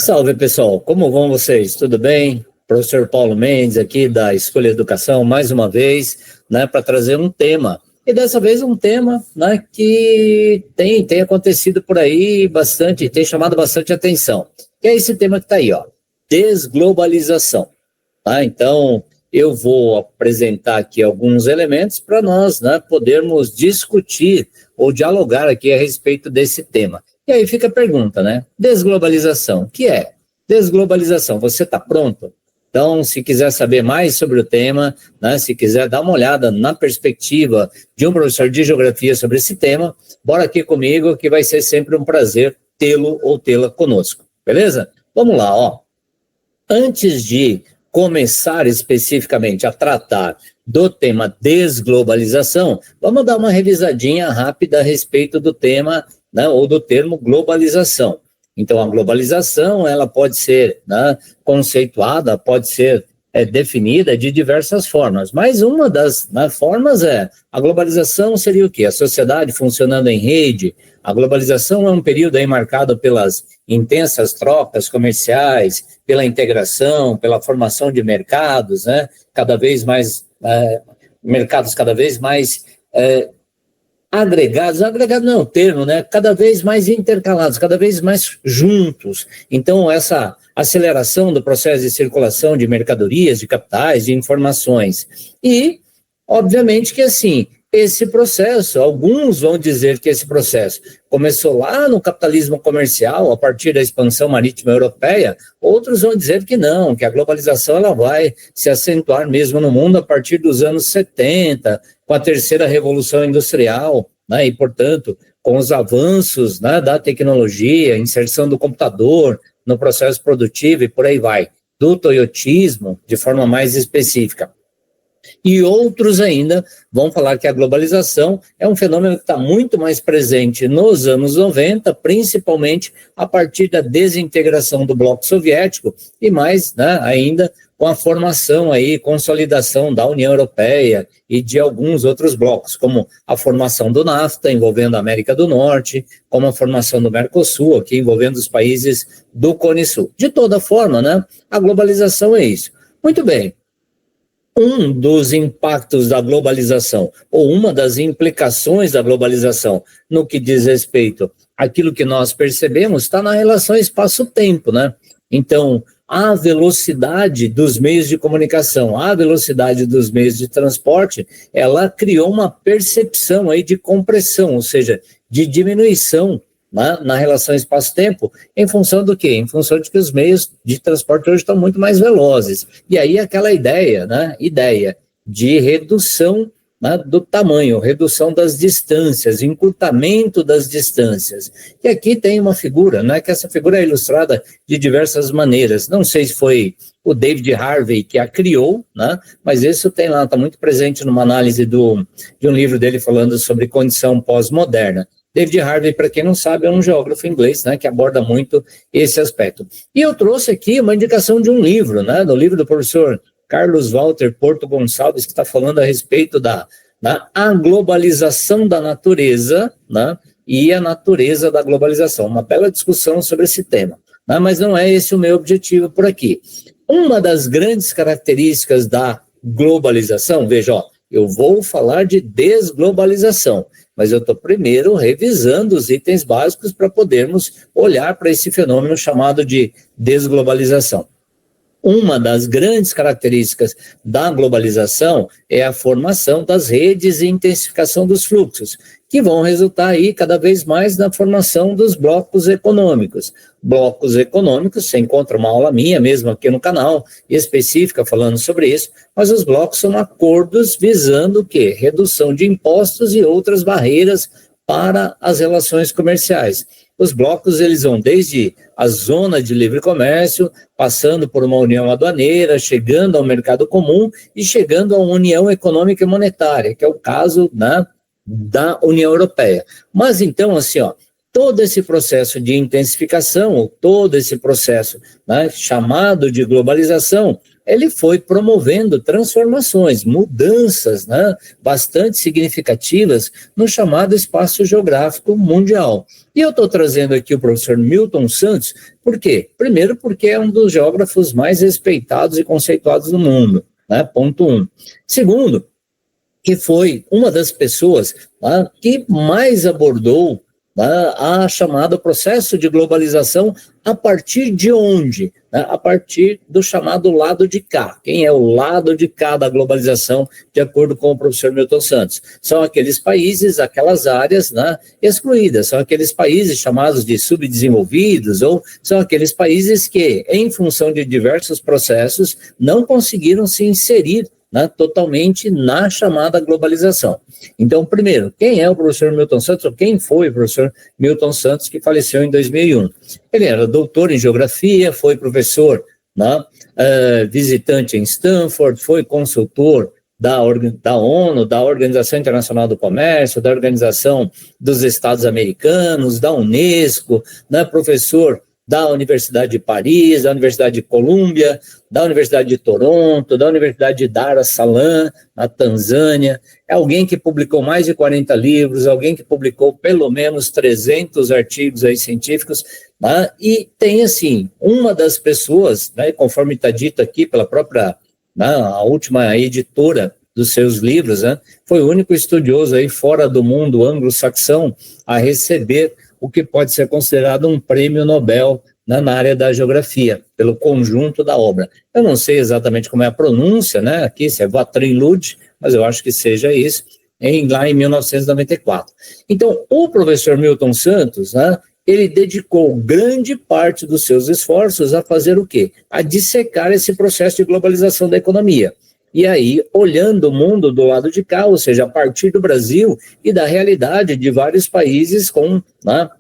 Salve, pessoal! Como vão vocês? Tudo bem? Professor Paulo Mendes aqui da Escolha Educação, mais uma vez, né, para trazer um tema. E dessa vez um tema, né, que tem acontecido por aí bastante, tem chamado bastante atenção. Que é esse tema que está aí, ó, desglobalização. Tá? Então, eu vou apresentar aqui alguns elementos para nós, né, podermos discutir ou dialogar aqui a respeito desse tema. E aí fica a pergunta, né? Desglobalização, o que é? Desglobalização, você está pronto? Então, se quiser saber mais sobre o tema, né, se quiser dar uma olhada na perspectiva de um professor de geografia sobre esse tema, bora aqui comigo que vai ser sempre um prazer tê-lo ou tê-la conosco, beleza? Vamos lá, ó. Antes de começar especificamente a tratar do tema desglobalização, vamos dar uma revisadinha rápida a respeito do tema, né, ou do termo globalização. Então, a globalização, ela pode ser, né, conceituada, pode ser definida de diversas formas, mas uma das, né, formas a globalização seria o quê? A sociedade funcionando em rede. A globalização é um período aí marcado pelas intensas trocas comerciais, pela integração, pela formação de mercados, né, cada vez mais, mercados cada vez mais agregados não é o termo, né? Cada vez mais intercalados, cada vez mais juntos. Então, essa aceleração do processo de circulação de mercadorias, de capitais, de informações. E, obviamente que assim, esse processo, alguns vão dizer que esse processo começou lá no capitalismo comercial, a partir da expansão marítima europeia, outros vão dizer que não, que a globalização ela vai se acentuar mesmo no mundo a partir dos anos 70, com a terceira revolução industrial, né, e, portanto, com os avanços, né, da tecnologia, inserção do computador no processo produtivo e por aí vai, do toyotismo, de forma mais específica. E outros ainda vão falar que a globalização é um fenômeno que está muito mais presente nos anos 90, principalmente a partir da desintegração do bloco soviético e mais, né, ainda com a formação aí, consolidação da União Europeia e de alguns outros blocos, como a formação do NAFTA, envolvendo a América do Norte, como a formação do Mercosul, aqui envolvendo os países do Cone Sul. De toda forma, né, a globalização é isso. Muito bem. Um dos impactos da globalização, ou uma das implicações da globalização, no que diz respeito àquilo que nós percebemos, está na relação espaço-tempo, né? Então, a velocidade dos meios de comunicação, a velocidade dos meios de transporte, ela criou uma percepção aí de compressão, ou seja, de diminuição na relação espaço-tempo, em função do quê? Em função de que os meios de transporte hoje estão muito mais velozes. E aí aquela ideia, né? Ideia de redução, né, do tamanho, redução das distâncias, encurtamento das distâncias. E aqui tem uma figura, né, que essa figura é ilustrada de diversas maneiras. Não sei se foi o David Harvey que a criou, né, mas isso tem lá, está muito presente numa análise de um livro dele falando sobre condição pós-moderna. David Harvey, para quem não sabe, é um geógrafo inglês, né, que aborda muito esse aspecto. E eu trouxe aqui uma indicação de um livro, né, do livro do professor Carlos Walter Porto Gonçalves, que está falando a respeito da globalização da natureza, né, e a natureza da globalização. Uma bela discussão sobre esse tema, né, mas não é esse o meu objetivo por aqui. Uma das grandes características da globalização, veja, ó, eu vou falar de desglobalização, mas eu estou primeiro revisando os itens básicos para podermos olhar para esse fenômeno chamado de desglobalização. Uma das grandes características da globalização é a formação das redes e intensificação dos fluxos, que vão resultar aí cada vez mais na formação dos blocos econômicos. Blocos econômicos, você encontra uma aula minha mesmo aqui no canal, específica falando sobre isso, mas os blocos são acordos visando o quê? Redução de impostos e outras barreiras para as relações comerciais. Os blocos, eles vão desde a zona de livre comércio, passando por uma união aduaneira, chegando ao mercado comum e chegando à união econômica e monetária, que é o caso, né, da União Europeia. Mas então, assim, ó, todo esse processo de intensificação, ou todo esse processo, né, chamado de globalização, ele foi promovendo transformações, mudanças, né, bastante significativas no chamado espaço geográfico mundial. E eu estou trazendo aqui o professor Milton Santos, por quê? Primeiro, porque é um dos geógrafos mais respeitados e conceituados do mundo, né, ponto 1. Segundo, que foi uma das pessoas, né, que mais abordou, né, a chamada processo de globalização a partir de onde? Né, a partir do chamado lado de cá. Quem é o lado de cá da globalização, de acordo com o professor Milton Santos? São aqueles países, aquelas áreas, né, excluídas, são aqueles países chamados de subdesenvolvidos, ou são aqueles países que, em função de diversos processos, não conseguiram se inserir, né, totalmente na chamada globalização. Então, primeiro, quem é o professor Milton Santos, ou quem foi o professor Milton Santos, que faleceu em 2001? Ele era doutor em geografia, foi professor, né, visitante em Stanford, foi consultor da ONU, da Organização Internacional do Comércio, da Organização dos Estados Americanos, da Unesco, né, professor da Universidade de Paris, da Universidade de Colômbia, da Universidade de Toronto, da Universidade de Dar es Salaam, na Tanzânia. É alguém que publicou mais de 40 livros, alguém que publicou pelo menos 300 artigos aí científicos, né? E tem, assim, uma das pessoas, né, conforme está dito aqui pela própria, né, a última editora dos seus livros, né, foi o único estudioso aí fora do mundo anglo-saxão a receber o que pode ser considerado um prêmio Nobel, né, na área da geografia, pelo conjunto da obra. Eu não sei exatamente como é a pronúncia, né, aqui, se é Vatrin Lud, mas eu acho que seja isso, lá em 1994. Então, o professor Milton Santos, né, ele dedicou grande parte dos seus esforços a fazer o quê? A dissecar esse processo de globalização da economia. E aí, olhando o mundo do lado de cá, ou seja, a partir do Brasil e da realidade de vários países com, né,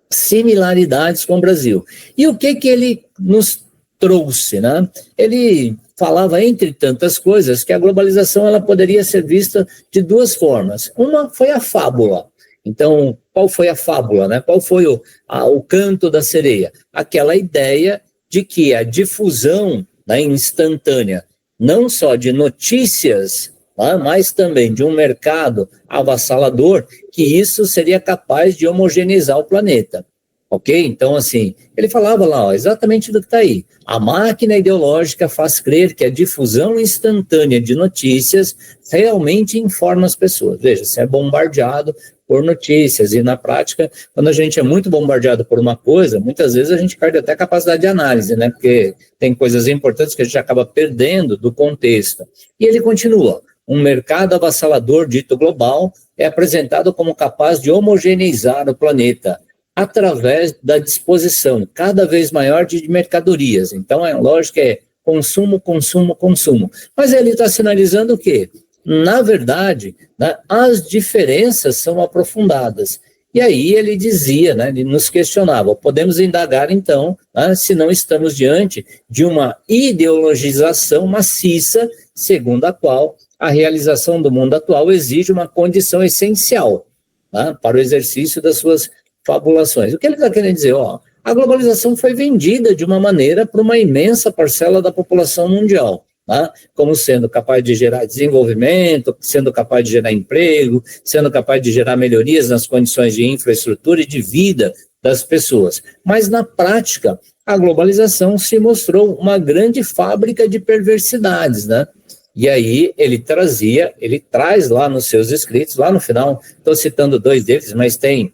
similaridades com o Brasil. E o que ele nos trouxe, né? Ele falava, entre tantas coisas, que a globalização ela poderia ser vista de duas formas. Uma foi a fábula. Então, qual foi a fábula, né? Qual foi o canto da sereia? Aquela ideia de que a difusão, né, instantânea, não só de notícias, tá, mas também de um mercado avassalador, que isso seria capaz de homogeneizar o planeta. Ok? Então, assim, ele falava lá, ó, exatamente do que está aí. A máquina ideológica faz crer que a difusão instantânea de notícias realmente informa as pessoas. Veja, você é bombardeado por notícias, e na prática, quando a gente é muito bombardeado por uma coisa, muitas vezes a gente perde até a capacidade de análise, né? Porque tem coisas importantes que a gente acaba perdendo do contexto. E ele continua, um mercado avassalador dito global é apresentado como capaz de homogeneizar o planeta, através da disposição cada vez maior de mercadorias. Então, é lógico que é consumo, consumo, consumo. Mas ele está sinalizando o quê? Na verdade, né, as diferenças são aprofundadas. E aí ele dizia, né, ele nos questionava, podemos indagar então, né, se não estamos diante de uma ideologização maciça, segundo a qual a realização do mundo atual exige uma condição essencial, né, para o exercício das suas fabulações. O que ele está querendo dizer? Ó, a globalização foi vendida de uma maneira para uma imensa parcela da população mundial, tá? Como sendo capaz de gerar desenvolvimento, sendo capaz de gerar emprego, sendo capaz de gerar melhorias nas condições de infraestrutura e de vida das pessoas. Mas, na prática, a globalização se mostrou uma grande fábrica de perversidades, né? E aí ele traz lá nos seus escritos, lá no final, estou citando dois deles, mas tem,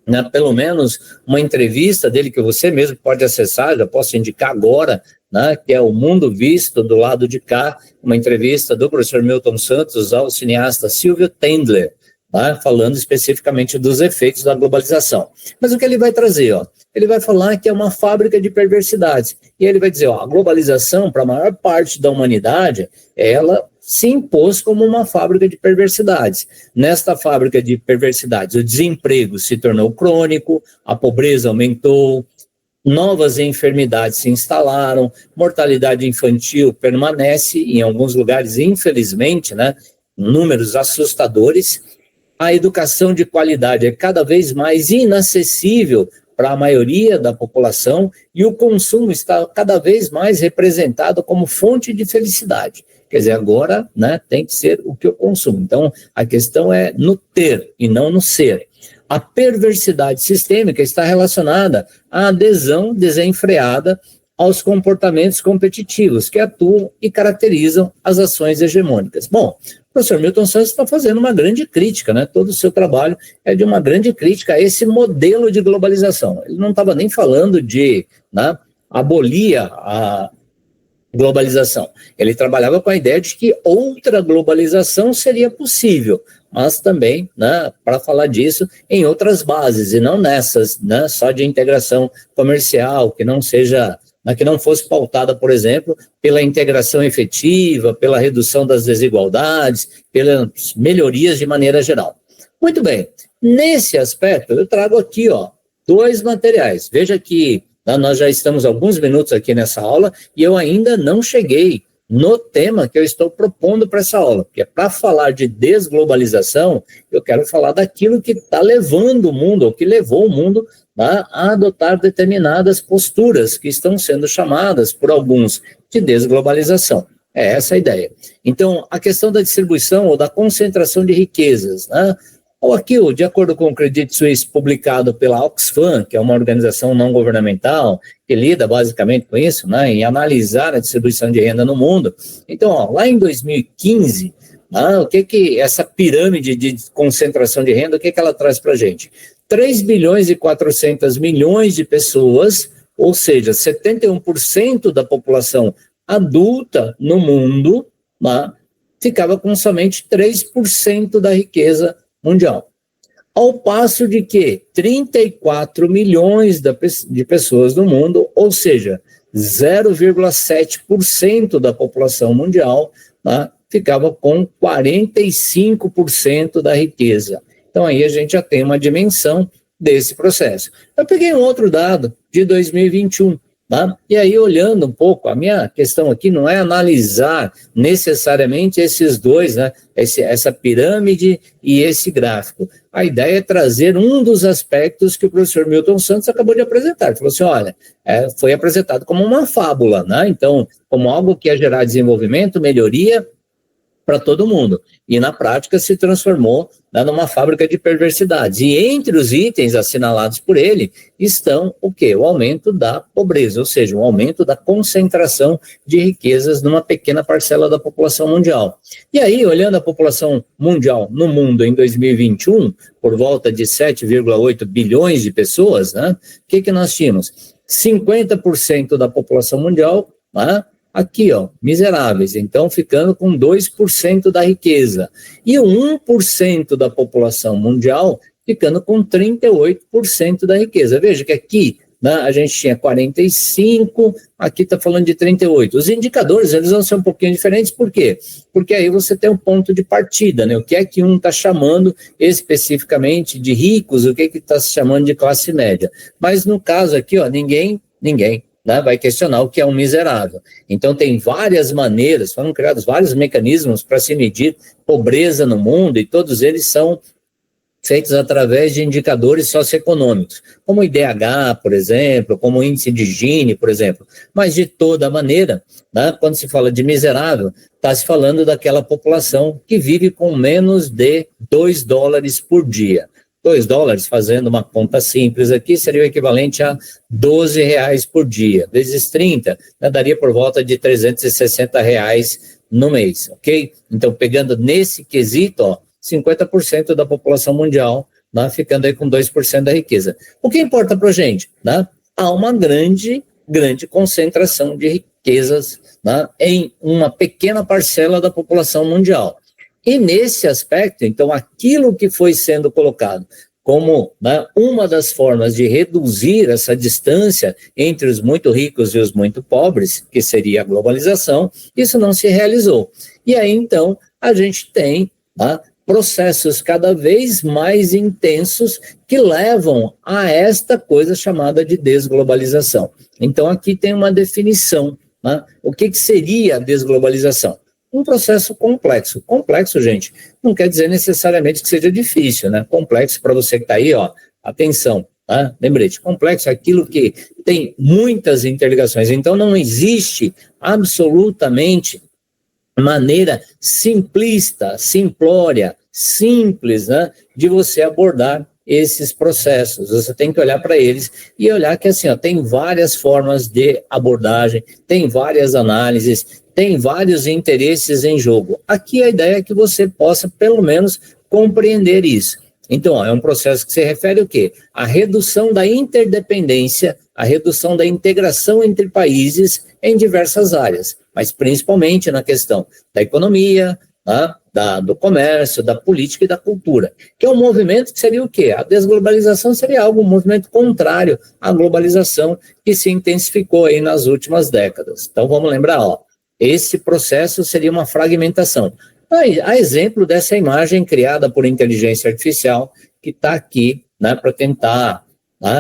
né, pelo menos uma entrevista dele que você mesmo pode acessar, já posso indicar agora, né, que é O Mundo Visto do Lado de Cá, uma entrevista do professor Milton Santos ao cineasta Silvio Tendler, né, falando especificamente dos efeitos da globalização. Mas o que ele vai trazer? Ó, ele vai falar que é uma fábrica de perversidades, e ele vai dizer, ó, a globalização, para a maior parte da humanidade, ela se impôs como uma fábrica de perversidades. Nesta fábrica de perversidades, o desemprego se tornou crônico, a pobreza aumentou, novas enfermidades se instalaram, mortalidade infantil permanece, em alguns lugares, infelizmente, né, números assustadores, a educação de qualidade é cada vez mais inacessível para a maioria da população e o consumo está cada vez mais representado como fonte de felicidade. Quer dizer, agora, né, tem que ser o que eu consumo. Então, a questão é no ter e não no ser. A perversidade sistêmica está relacionada à adesão desenfreada aos comportamentos competitivos que atuam e caracterizam as ações hegemônicas. Bom, o professor Milton Santos está fazendo uma grande crítica, né? Todo o seu trabalho é de uma grande crítica a esse modelo de globalização. Ele não estava nem falando de, né, abolir a globalização. Ele trabalhava com a ideia de que outra globalização seria possível, mas também, né, para falar disso em outras bases, e não nessas, né, só de integração comercial, que não seja, que não fosse pautada, por exemplo, pela integração efetiva, pela redução das desigualdades, pelas melhorias de maneira geral. Muito bem, nesse aspecto eu trago aqui, ó, 2 materiais. Veja que nós já estamos alguns minutos aqui nessa aula e eu ainda não cheguei no tema que eu estou propondo para essa aula, porque para falar de desglobalização, eu quero falar daquilo que está levando o mundo, ou que levou o mundo, tá, a adotar determinadas posturas que estão sendo chamadas por alguns de desglobalização. É essa a ideia. Então, a questão da distribuição ou da concentração de riquezas, né? Ou aqui, de acordo com o Credit Suisse publicado pela Oxfam, que é uma organização não governamental, que lida basicamente com isso, né, em analisar a distribuição de renda no mundo. Então, ó, lá em 2015, o que essa pirâmide de concentração de renda, o que ela traz para a gente? 3 bilhões e 400 milhões de pessoas, ou seja, 71% da população adulta no mundo, ficava com somente 3% da riqueza mundial. Ao passo de que 34 milhões de pessoas no mundo, ou seja, 0,7% da população mundial, ficava com 45% da riqueza. Então aí a gente já tem uma dimensão desse processo. Eu peguei um outro dado de 2021, e aí olhando um pouco, a minha questão aqui não é analisar necessariamente esses dois, né, essa pirâmide e esse gráfico. A ideia é trazer um dos aspectos que o professor Milton Santos acabou de apresentar. Ele falou assim, olha, foi apresentado como uma fábula, né? Então, como algo que ia gerar desenvolvimento, melhoria para todo mundo. E na prática se transformou, né, numa fábrica de perversidades. E entre os itens assinalados por ele estão o quê? O aumento da pobreza, ou seja, o aumento da concentração de riquezas numa pequena parcela da população mundial. E aí, olhando a população mundial no mundo em 2021, por volta de 7,8 bilhões de pessoas, né, o que nós tínhamos? 50% da população mundial, né, aqui, ó, miseráveis, então ficando com 2% da riqueza. E o 1% da população mundial ficando com 38% da riqueza. Veja que aqui, né, a gente tinha 45, aqui está falando de 38. Os indicadores, eles vão ser um pouquinho diferentes, por quê? Porque aí você tem um ponto de partida, né? O que é que um está chamando especificamente de ricos, o que está se chamando de classe média. Mas no caso aqui, ó, ninguém, né, vai questionar o que é um miserável. Então, tem várias maneiras, foram criados vários mecanismos para se medir pobreza no mundo, e todos eles são feitos através de indicadores socioeconômicos, como o IDH, por exemplo, como o índice de Gini, por exemplo. Mas, de toda maneira, né, quando se fala de miserável, está se falando daquela população que vive com menos de $2 por dia. $2, fazendo uma conta simples aqui, seria o equivalente a R$12 por dia. Vezes 30, né, daria por volta de R$360 no mês, ok? Então, pegando nesse quesito, ó, 50% da população mundial, né, ficando aí com 2% da riqueza. O que importa para a gente? Né? Há uma grande concentração de riquezas, né, em uma pequena parcela da população mundial. E nesse aspecto, então, aquilo que foi sendo colocado como, né, uma das formas de reduzir essa distância entre os muito ricos e os muito pobres, que seria a globalização, isso não se realizou. E aí, então, a gente tem, né, processos cada vez mais intensos que levam a esta coisa chamada de desglobalização. Então, aqui tem uma definição, né? O que seria a desglobalização? um processo complexo. Complexo, gente, não quer dizer necessariamente que seja difícil, né? Complexo, para você que está aí, ó, atenção, tá? Lembrete, complexo é aquilo que tem muitas interligações. Então, não existe absolutamente maneira simplista, simplória, simples, né, de você abordar esses processos. Você tem que olhar para eles e olhar que assim, ó, tem várias formas de abordagem, tem várias análises, tem vários interesses em jogo. Aqui a ideia é que você possa, pelo menos, compreender isso. Então, ó, é um processo que se refere ao quê? A redução da interdependência, a redução da integração entre países em diversas áreas, mas principalmente na questão da economia, do comércio, da política e da cultura, que é um movimento que seria o quê? A desglobalização seria algo, um movimento contrário à globalização que se intensificou aí nas últimas décadas. Então, vamos lembrar, ó, esse processo seria uma fragmentação. A exemplo dessa imagem criada por inteligência artificial, que está aqui, né, para tentar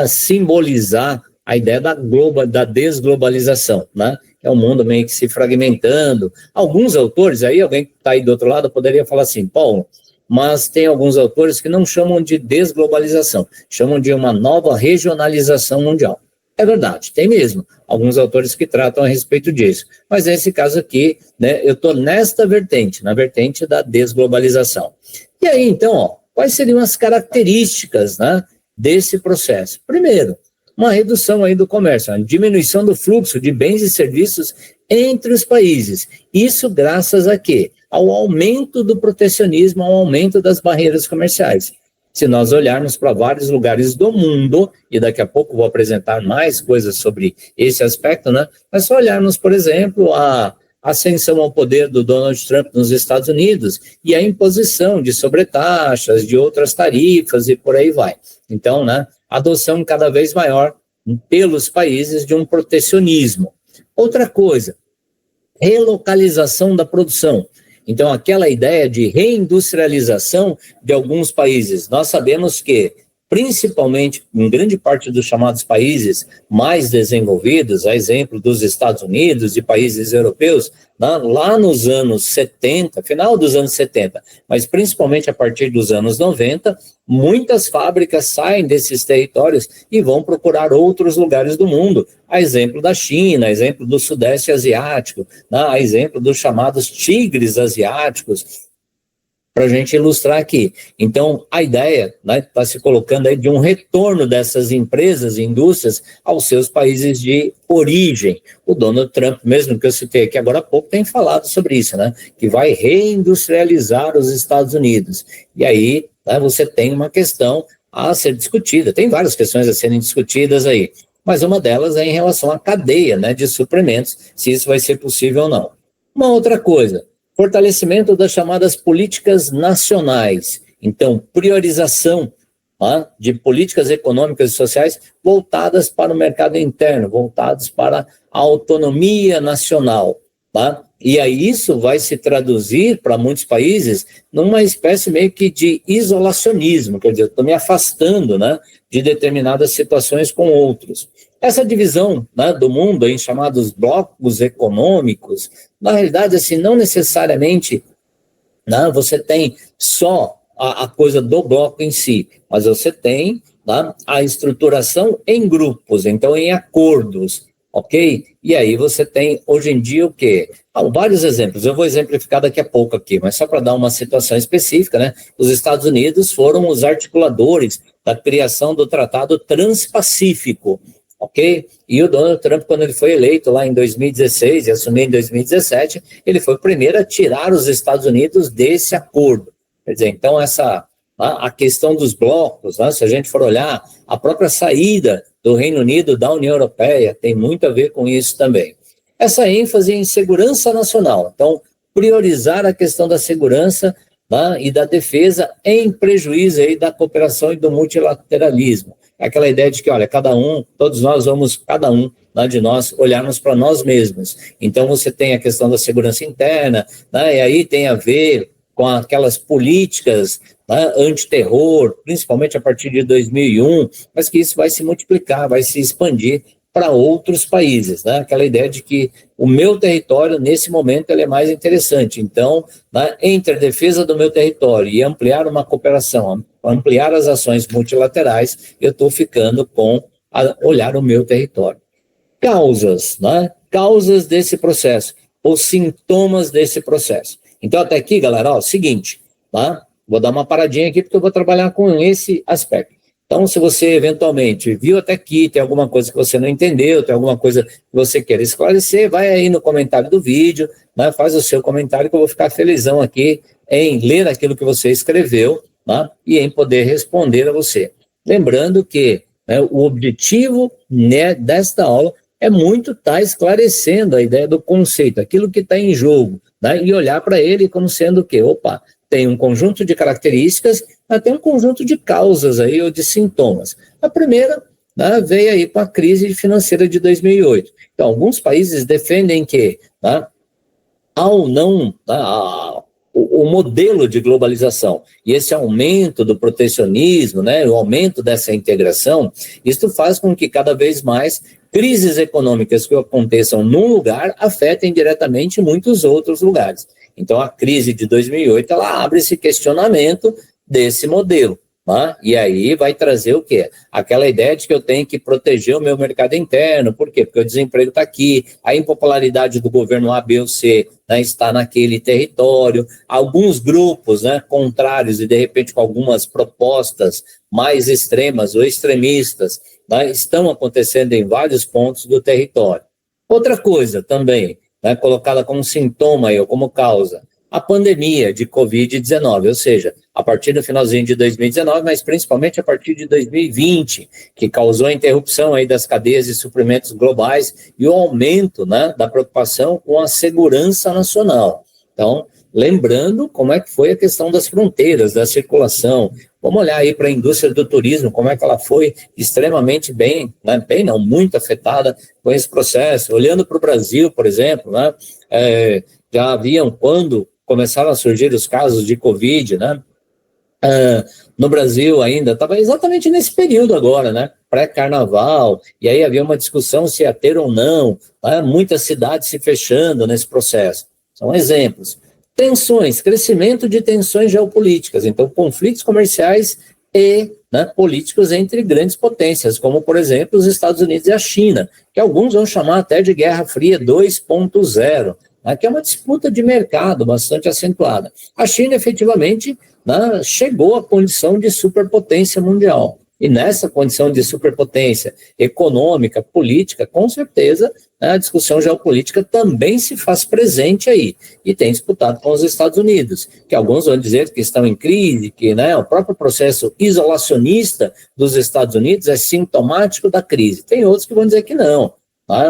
simbolizar a ideia da desglobalização, né? É um mundo meio que se fragmentando. Alguns autores, aí alguém que está aí do outro lado poderia falar assim, Paulo, mas tem alguns autores que não chamam de desglobalização, chamam de uma nova regionalização mundial. É verdade, tem mesmo alguns autores que tratam a respeito disso, mas nesse caso aqui, né, eu estou nesta vertente, na vertente da desglobalização. E aí, então, ó, quais seriam as características, né, desse processo? Primeiro, uma redução aí do comércio, uma diminuição do fluxo de bens e serviços entre os países. Isso graças a quê? Ao aumento do protecionismo, ao aumento das barreiras comerciais. Se nós olharmos para vários lugares do mundo, e daqui a pouco vou apresentar mais coisas sobre esse aspecto, né? Mas só olharmos, por exemplo, a ascensão ao poder do Donald Trump nos Estados Unidos e a imposição de sobretaxas, de outras tarifas e por aí vai. Então, né, adoção cada vez maior pelos países de um protecionismo. Outra coisa, relocalização da produção. Então, aquela ideia de reindustrialização de alguns países. Nós sabemos que, principalmente em grande parte dos chamados países mais desenvolvidos, a exemplo dos Estados Unidos e países europeus, lá nos anos 70, final dos anos 70, mas principalmente a partir dos anos 90, muitas fábricas saem desses territórios e vão procurar outros lugares do mundo, a exemplo da China, a exemplo do Sudeste Asiático, a exemplo dos chamados tigres asiáticos, para a gente ilustrar aqui. Então, a ideia está se colocando aí de um retorno dessas empresas e indústrias aos seus países de origem. O Donald Trump, mesmo que eu citei aqui agora há pouco, tem falado sobre isso, né? Que vai reindustrializar os Estados Unidos. E aí, você tem uma questão a ser discutida. Tem várias questões a serem discutidas aí. Mas uma delas é em relação à cadeia, né, de suprimentos, se isso vai ser possível ou não. Uma outra coisa, fortalecimento das chamadas políticas nacionais. Então, priorização de políticas econômicas e sociais voltadas para o mercado interno, voltadas para a autonomia nacional. E aí isso vai se traduzir para muitos países numa espécie meio que de isolacionismo, quer dizer, eu estou me afastando, né, de determinadas situações com outros. Essa divisão, né, do mundo em chamados blocos econômicos, na realidade, assim, não necessariamente, né, você tem só a coisa do bloco em si, mas você tem, né, a estruturação em grupos, então em acordos, ok? E aí você tem, hoje em dia, o quê? Vários exemplos, eu vou exemplificar daqui a pouco aqui, mas só para dar uma situação específica, né? Os Estados Unidos foram os articuladores da criação do Tratado Transpacífico, ok? E o Donald Trump, quando ele foi eleito lá em 2016 e assumiu em 2017, ele foi o primeiro a tirar os Estados Unidos desse acordo. Quer dizer, então a questão dos blocos, né, se a gente for olhar, a própria saída do Reino Unido da União Europeia tem muito a ver com isso também. Essa ênfase em segurança nacional, então priorizar a questão da segurança, né, e da defesa em prejuízo aí da cooperação e do multilateralismo. É aquela ideia de que, olha, todos nós vamos, cada um, né, de nós, olharmos para nós mesmos. Então você tem a questão da segurança interna, né, e aí tem a ver com aquelas políticas, né, antiterror, principalmente a partir de 2001, mas que isso vai se multiplicar, vai se expandir para outros países, né? Aquela ideia de que o meu território, nesse momento, ele é mais interessante. Então, né, entre a defesa do meu território e ampliar uma cooperação, ampliar as ações multilaterais, eu estou ficando com olhar o meu território. Causas, né? Causas desse processo, ou sintomas desse processo. Então, até aqui, galera, ó, seguinte, tá? Vou dar uma paradinha aqui, porque eu vou trabalhar com esse aspecto. Então, se você eventualmente viu até aqui, tem alguma coisa que você não entendeu, tem alguma coisa que você quer esclarecer, vai aí no comentário do vídeo, né, faz o seu comentário que eu vou ficar felizão aqui em ler aquilo que você escreveu, né, e em poder responder a você. Lembrando que, né, o objetivo, né, desta aula é muito estar esclarecendo a ideia do conceito, aquilo que está em jogo, né, e olhar para ele como sendo o quê? Opa, tem um conjunto de características, mas tem um conjunto de causas aí, ou de sintomas. A primeira, né, veio aí com a crise financeira de 2008. Então, alguns países defendem que, né, ao não, né, o modelo de globalização e esse aumento do protecionismo, né, o aumento dessa integração, isso faz com que cada vez mais crises econômicas que aconteçam num lugar afetem diretamente muitos outros lugares. Então, a crise de 2008, ela abre esse questionamento desse modelo, né? E aí vai trazer o quê? Aquela ideia de que eu tenho que proteger o meu mercado interno. Por quê? Porque o desemprego está aqui, a impopularidade do governo A, B ou C, né, está naquele território, alguns grupos, né, contrários e, de repente, com algumas propostas mais extremas ou extremistas, né, estão acontecendo em vários pontos do território. Outra coisa também, né, colocada como sintoma ou como causa, a pandemia de Covid-19, ou seja, a partir do finalzinho de 2019, mas principalmente a partir de 2020, que causou a interrupção aí das cadeias de suprimentos globais e o aumento, né, da preocupação com a segurança nacional. Então, lembrando como é que foi a questão das fronteiras, da circulação. Vamos olhar aí para a indústria do turismo, como é que ela foi extremamente muito afetada com esse processo. Olhando para o Brasil, por exemplo, né, já haviam, quando começaram a surgir os casos de Covid, né, no Brasil ainda, estava exatamente nesse período agora, né, pré-carnaval, e aí havia uma discussão se ia ter ou não, né, muitas cidades se fechando nesse processo. São exemplos. Tensões, crescimento de tensões geopolíticas, então conflitos comerciais e, né, políticos entre grandes potências, como, por exemplo, os Estados Unidos e a China, que alguns vão chamar até de Guerra Fria 2.0, né, que é uma disputa de mercado bastante acentuada. A China, efetivamente, né, chegou à condição de superpotência mundial. E nessa condição de superpotência econômica, política, com certeza, né, a discussão geopolítica também se faz presente aí. E tem disputado com os Estados Unidos, que alguns vão dizer que estão em crise, que, né, o próprio processo isolacionista dos Estados Unidos é sintomático da crise. Tem outros que vão dizer que não.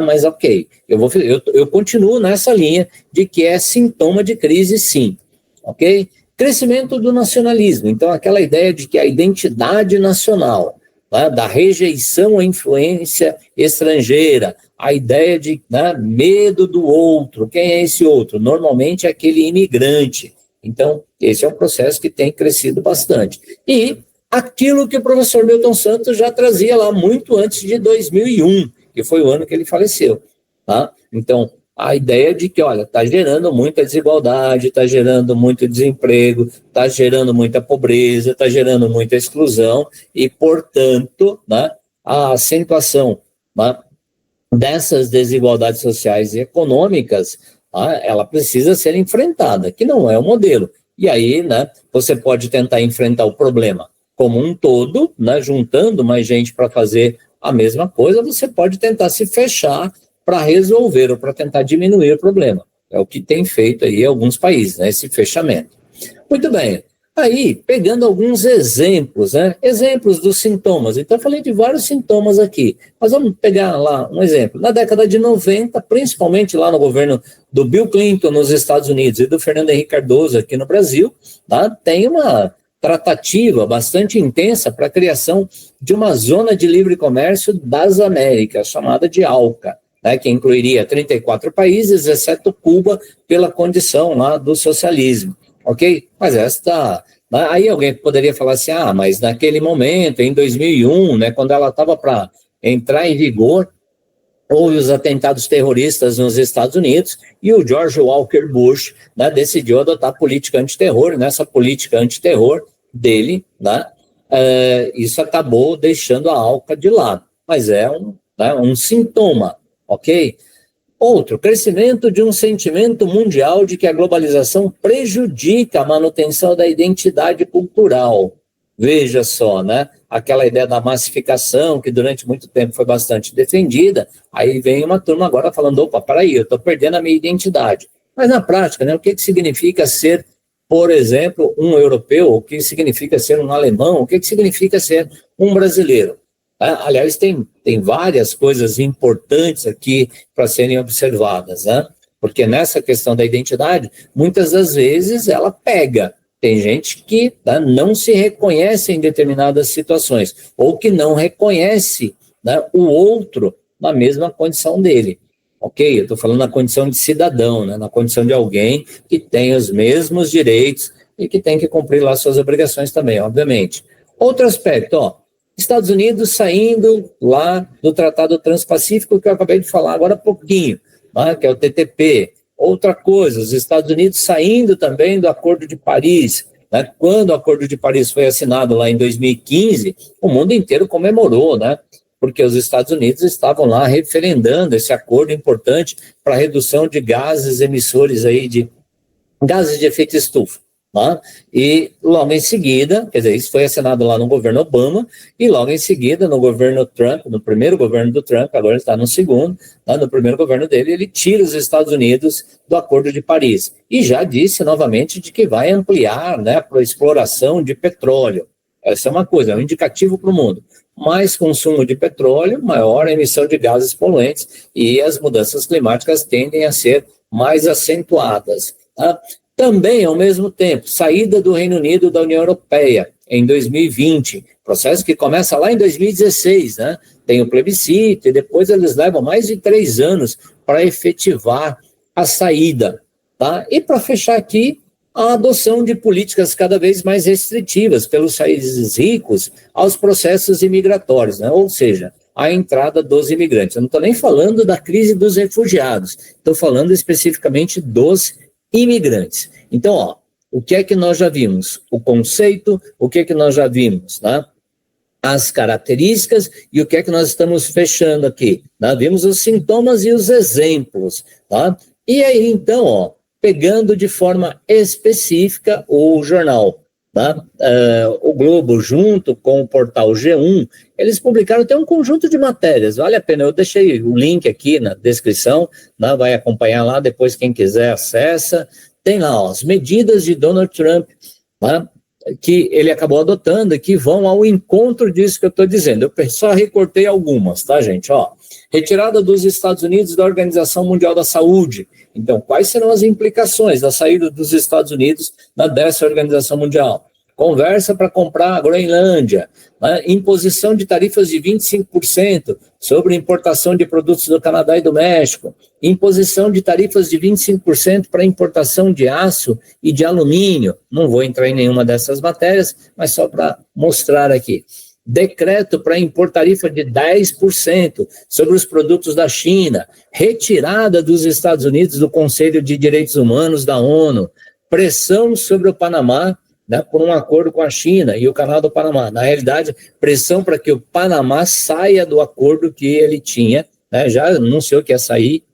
Mas ok, eu continuo nessa linha de que é sintoma de crise, sim. Ok? Crescimento do nacionalismo, então aquela ideia de que a identidade nacional, né, da rejeição à influência estrangeira, a ideia de, né, medo do outro. Quem é esse outro? Normalmente é aquele imigrante. Então, esse é um processo que tem crescido bastante. E aquilo que o professor Milton Santos já trazia lá muito antes de 2001, que foi o ano que ele faleceu. Tá? Então, a ideia de que, olha, está gerando muita desigualdade, está gerando muito desemprego, está gerando muita pobreza, está gerando muita exclusão e, portanto, né, a acentuação, né, dessas desigualdades sociais e econômicas, né, ela precisa ser enfrentada, que não é o modelo. E aí, né, você pode tentar enfrentar o problema como um todo, né, juntando mais gente para fazer a mesma coisa, você pode tentar se fechar para resolver ou para tentar diminuir o problema. É o que tem feito aí alguns países, né, esse fechamento. Muito bem. Aí, pegando alguns exemplos, né, exemplos dos sintomas. Então, eu falei de vários sintomas aqui, mas vamos pegar lá um exemplo. Na década de 90, principalmente lá no governo do Bill Clinton nos Estados Unidos e do Fernando Henrique Cardoso aqui no Brasil, tá, tem uma tratativa bastante intensa para a criação de uma zona de livre comércio das Américas, chamada de ALCA. Né, que incluiria 34 países, exceto Cuba, pela condição lá do socialismo, ok? Mas aí alguém poderia falar assim, mas naquele momento, em 2001, né, quando ela estava para entrar em vigor, houve os atentados terroristas nos Estados Unidos e o George Walker Bush, né, decidiu adotar política antiterror, e nessa política antiterror dele, né, isso acabou deixando a ALCA de lado, mas é um sintoma, ok? Outro, crescimento de um sentimento mundial de que a globalização prejudica a manutenção da identidade cultural. Veja só, né? Aquela ideia da massificação, que durante muito tempo foi bastante defendida, aí vem uma turma agora falando, opa, peraí, eu estou perdendo a minha identidade. Mas na prática, né, o que significa ser, por exemplo, um europeu? O que significa ser um alemão? O que significa ser um brasileiro? Aliás, tem várias coisas importantes aqui para serem observadas, né? Porque nessa questão da identidade, muitas das vezes ela pega. Tem gente que não se reconhece em determinadas situações, ou que não reconhece, né, o outro na mesma condição dele. Ok? Eu estou falando na condição de cidadão, né, na condição de alguém que tem os mesmos direitos e que tem que cumprir lá suas obrigações também, obviamente. Outro aspecto, ó. Estados Unidos saindo lá do Tratado Transpacífico, que eu acabei de falar agora há pouquinho, né, que é o TTP. Outra coisa, os Estados Unidos saindo também do Acordo de Paris. Né, quando o Acordo de Paris foi assinado lá em 2015, o mundo inteiro comemorou, né, porque os Estados Unidos estavam lá referendando esse acordo importante para a redução de gases emissores aí de gases de efeito estufa. Tá? E logo em seguida, quer dizer, isso foi assinado lá no governo Obama, e logo em seguida, no governo Trump, no primeiro governo do Trump, agora está no segundo, tá? No primeiro governo dele, ele tira os Estados Unidos do Acordo de Paris. E já disse novamente de que vai ampliar, né, para a exploração de petróleo. Essa é uma coisa, é um indicativo para o mundo. Mais consumo de petróleo, maior emissão de gases poluentes, e as mudanças climáticas tendem a ser mais acentuadas. Tá? Também, ao mesmo tempo, saída do Reino Unido da União Europeia em 2020, processo que começa lá em 2016, né? Tem o plebiscito e depois eles levam mais de 3 anos para efetivar a saída, tá? E para fechar aqui, a adoção de políticas cada vez mais restritivas pelos países ricos aos processos imigratórios, né? Ou seja, a entrada dos imigrantes. Eu não estou nem falando da crise dos refugiados, estou falando especificamente dos imigrantes. Então, ó, o que é que nós já vimos? O conceito, o que é que nós já vimos, né? As características e o que é que nós estamos fechando aqui, né? Vimos os sintomas e os exemplos, tá? E aí, então, ó, pegando de forma específica o jornal, tá? O Globo, junto com o portal G1, eles publicaram até um conjunto de matérias, vale a pena, eu deixei o link aqui na descrição, né? Vai acompanhar lá, depois quem quiser acessa, tem lá ó, as medidas de Donald Trump, tá? Que ele acabou adotando e que vão ao encontro disso que eu estou dizendo. Eu só recortei algumas, tá, gente? Ó, retirada dos Estados Unidos da Organização Mundial da Saúde. Então, quais serão as implicações da saída dos Estados Unidos dessa Organização Mundial? Conversa para comprar a Groenlândia, né? Imposição de tarifas de 25% sobre importação de produtos do Canadá e do México, imposição de tarifas de 25% para importação de aço e de alumínio. Não vou entrar em nenhuma dessas matérias, mas só para mostrar aqui. Decreto para impor tarifa de 10% sobre os produtos da China, retirada dos Estados Unidos do Conselho de Direitos Humanos da ONU, pressão sobre o Panamá, né, por um acordo com a China e o Canal do Panamá. Na realidade, pressão para que o Panamá saia do acordo que ele tinha, né, já anunciou que ia sair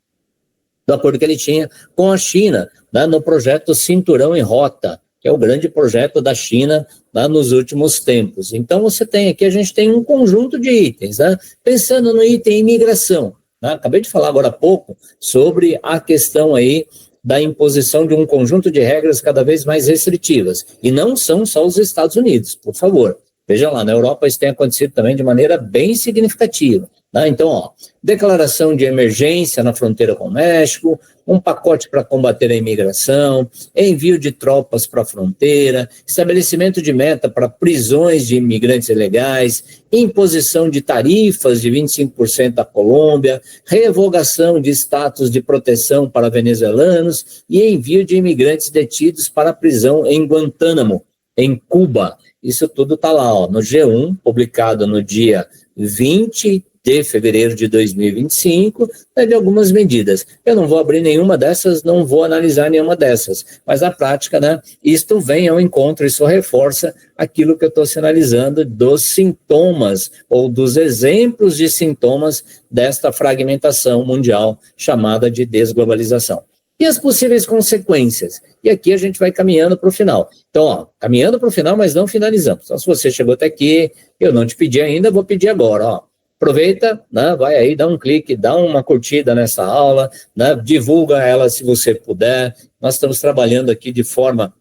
do acordo que ele tinha com a China, né, no projeto Cinturão em Rota, que é o grande projeto da China, né, nos últimos tempos. Então, você tem aqui, a gente tem um conjunto de itens, né, pensando no item imigração, né, acabei de falar agora há pouco sobre a questão aí da imposição de um conjunto de regras cada vez mais restritivas. E não são só os Estados Unidos, por favor. Veja lá, na Europa isso tem acontecido também de maneira bem significativa. Né? Então, ó, declaração de emergência na fronteira com o México, um pacote para combater a imigração, envio de tropas para a fronteira, estabelecimento de meta para prisões de imigrantes ilegais, imposição de tarifas de 25% à Colômbia, revogação de status de proteção para venezuelanos e envio de imigrantes detidos para a prisão em Guantánamo, em Cuba. Isso tudo está lá, ó, no G1, publicado no dia 20 de fevereiro de 2025, de algumas medidas. Eu não vou abrir nenhuma dessas, não vou analisar nenhuma dessas, mas na prática, né, isto vem ao encontro, isso reforça aquilo que eu estou sinalizando dos sintomas ou dos exemplos de sintomas desta fragmentação mundial chamada de desglobalização. E as possíveis consequências? E aqui a gente vai caminhando para o final. Então, ó, caminhando para o final, mas não finalizamos. Então, se você chegou até aqui, eu não te pedi ainda, vou pedir agora, ó. Aproveita, né, vai aí, dá um clique, dá uma curtida nessa aula, né, divulga ela se você puder. Nós estamos trabalhando aqui de forma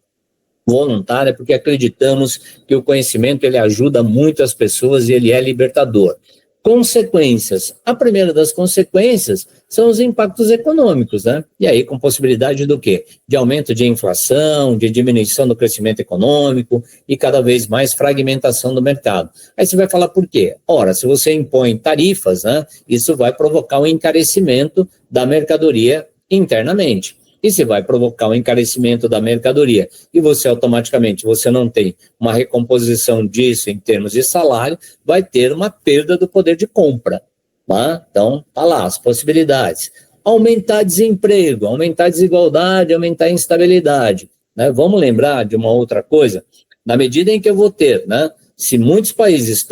voluntária porque acreditamos que o conhecimento ele ajuda muito as pessoas e ele é libertador. Consequências. A primeira das consequências são os impactos econômicos, né? E aí com possibilidade do quê? De aumento de inflação, de diminuição do crescimento econômico e cada vez mais fragmentação do mercado. Aí você vai falar por quê? Ora, se você impõe tarifas, né? Isso vai provocar um encarecimento da mercadoria internamente. E se vai provocar um encarecimento da mercadoria e você automaticamente você não tem uma recomposição disso em termos de salário, vai ter uma perda do poder de compra. Tá? Então, tá lá as possibilidades. Aumentar desemprego, aumentar desigualdade, aumentar instabilidade. Né? Vamos lembrar de uma outra coisa? Na medida em que eu vou ter, né, se muitos países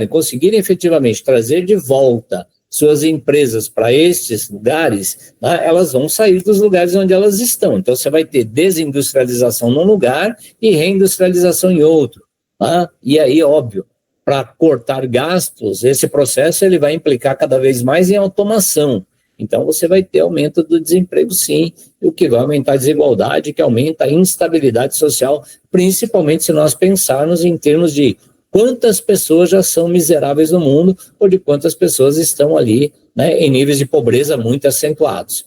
conseguirem efetivamente trazer de volta suas empresas para estes lugares, né, elas vão sair dos lugares onde elas estão. Então, você vai ter desindustrialização num lugar e reindustrialização em outro. Tá? E aí, óbvio, para cortar gastos, esse processo ele vai implicar cada vez mais em automação. Então, você vai ter aumento do desemprego, sim, o que vai aumentar a desigualdade, que aumenta a instabilidade social, principalmente se nós pensarmos em termos de quantas pessoas já são miseráveis no mundo ou de quantas pessoas estão ali, né, em níveis de pobreza muito acentuados.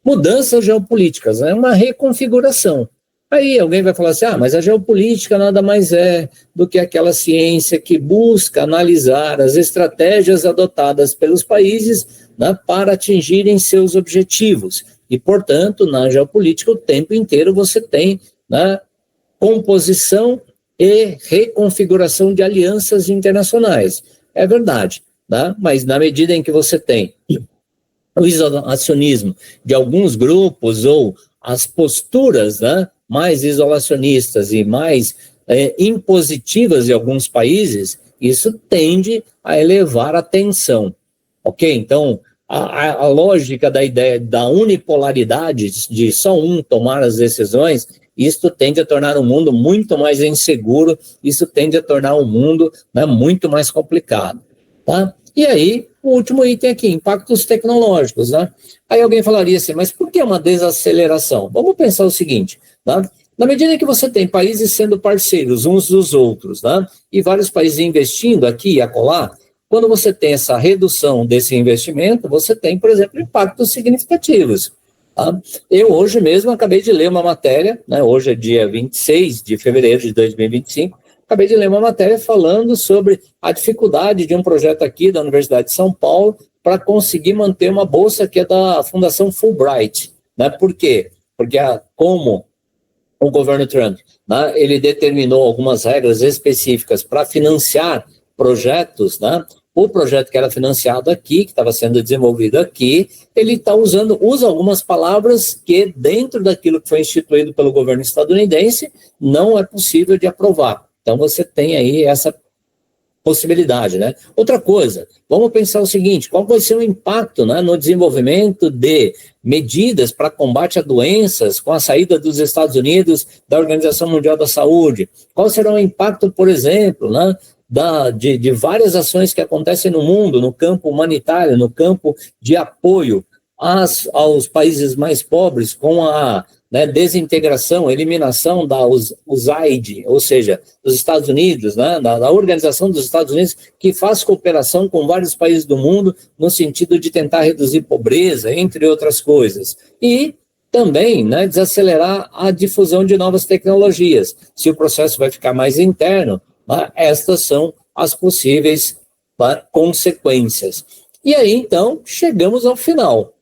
Mudanças geopolíticas, né, uma reconfiguração. Aí alguém vai falar assim, mas a geopolítica nada mais é do que aquela ciência que busca analisar as estratégias adotadas pelos países, né, para atingirem seus objetivos. E, portanto, na geopolítica o tempo inteiro você tem, né, composição e reconfiguração de alianças internacionais. É verdade, né? Mas na medida em que você tem o isolacionismo de alguns grupos ou as posturas, né, mais isolacionistas e mais impositivas de alguns países, isso tende a elevar a tensão, ok? Então, a lógica da ideia da unipolaridade, de só um tomar as decisões, isso tende a tornar o mundo muito mais inseguro, isso tende a tornar o mundo, né, muito mais complicado, tá? E aí, o último item aqui, impactos tecnológicos, né? Aí alguém falaria assim, mas por que uma desaceleração? Vamos pensar o seguinte, tá? Na medida em que você tem países sendo parceiros uns dos outros, né, e vários países investindo aqui e acolá, quando você tem essa redução desse investimento, você tem, por exemplo, impactos significativos. Tá? Eu hoje mesmo acabei de ler uma matéria, né, hoje é dia 26 de fevereiro de 2025, acabei de ler uma matéria falando sobre a dificuldade de um projeto aqui da Universidade de São Paulo para conseguir manter uma bolsa que é da Fundação Fulbright. Né? Por quê? Porque como o governo Trump, né, ele determinou algumas regras específicas para financiar projetos, né? O projeto que era financiado aqui, que estava sendo desenvolvido aqui, ele usa algumas palavras que, dentro daquilo que foi instituído pelo governo estadunidense, não é possível de aprovar. Então, você tem aí essa possibilidade, né? Outra coisa, vamos pensar o seguinte, qual vai ser o impacto, né, no desenvolvimento de medidas para combate a doenças com a saída dos Estados Unidos da Organização Mundial da Saúde? Qual será o impacto, por exemplo, né, de várias ações que acontecem no mundo, no campo humanitário, no campo de apoio aos países mais pobres, com a, né, desintegração, eliminação da USAID, ou seja, dos Estados Unidos, né, da Organização dos Estados Unidos, que faz cooperação com vários países do mundo no sentido de tentar reduzir pobreza, entre outras coisas. E também, né, desacelerar a difusão de novas tecnologias. Se o processo vai ficar mais interno, estas são as possíveis consequências. E aí, então, chegamos ao final.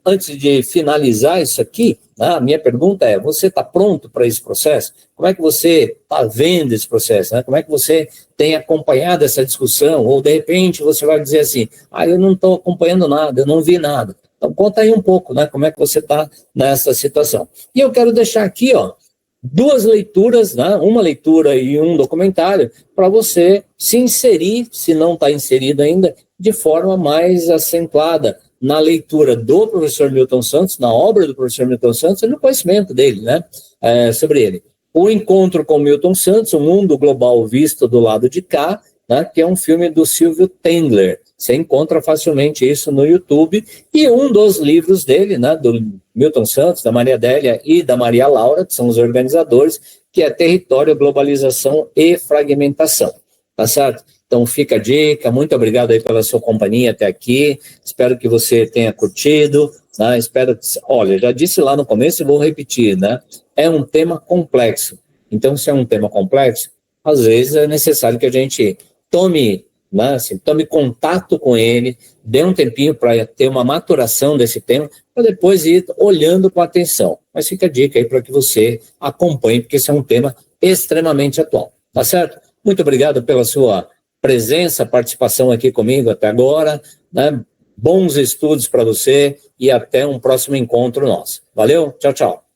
antes de finalizar isso aqui, né, a minha pergunta é, você está pronto para esse processo? Como é que você está vendo esse processo? Né? Como é que você tem acompanhado essa discussão? Ou, de repente, você vai dizer assim, eu não estou acompanhando nada, eu não vi nada. Então, conta aí um pouco, né, como é que você está nessa situação. E eu quero deixar aqui, duas leituras, né, uma leitura e um documentário, para você se inserir, se não está inserido ainda, de forma mais acentuada na leitura do professor Milton Santos, na obra do professor Milton Santos e no conhecimento dele, né, sobre ele. O Encontro com Milton Santos, O Mundo Global Visto do Lado de Cá, né, que é um filme do Silvio Tendler. Você encontra facilmente isso no YouTube. E um dos livros dele, né, do Milton Santos, da Maria Adélia e da Maria Laura, que são os organizadores, que é Território, Globalização e Fragmentação. Tá certo? Então fica a dica, muito obrigado aí pela sua companhia até aqui, espero que você tenha curtido, né? Olha, já disse lá no começo e vou repetir, né? É um tema complexo, então se é um tema complexo, às vezes é necessário que a gente tome contato com ele, dê um tempinho para ter uma maturação desse tema, para depois ir olhando com atenção. Mas fica a dica aí para que você acompanhe, porque esse é um tema extremamente atual, tá certo? Muito obrigado pela sua presença, participação aqui comigo até agora, né? Bons estudos para você e até um próximo encontro nosso. Valeu, tchau, tchau.